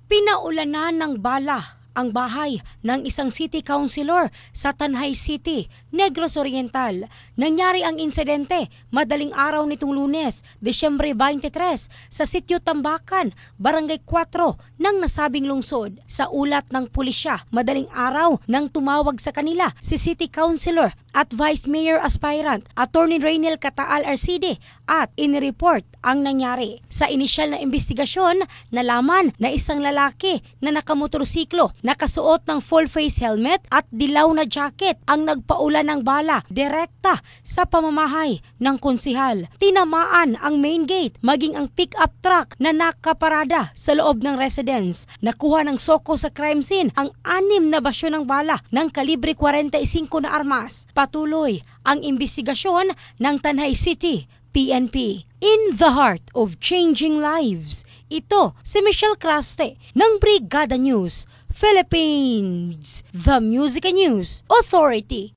Pinaulanan ng bala ang bahay ng isang city councilor sa Tanay City, Negros Oriental. Nangyari ang insidente madaling araw nitong Lunes, Desyembre 23 sa Sitio Tambakan, Barangay 4 ng nasabing lungsod. Sa ulat ng pulisya, madaling araw nang tumawag sa kanila si City Councilor at Vice Mayor Aspirant Attorney Raynel Cataal Arcide at inireport ang nangyari. Sa inisyal na investigasyon, nalaman na isang lalaki na nakamotorsiklo, nakasuot ng full face helmet at dilaw na jacket ang nagpaula ng bala direkta sa pamamahay ng konsihal. Tinamaan ang main gate maging ang pick-up truck na nakaparada sa loob ng residence. Nakuha ng soko sa crime scene ang 6 na basyo ng bala ng kalibre 45 na armas. Patuloy ang investigasyon ng Tanay City PNP. In the heart of changing lives, ito si Michelle Craste ng Brigada News Philippines, the Music News Authority.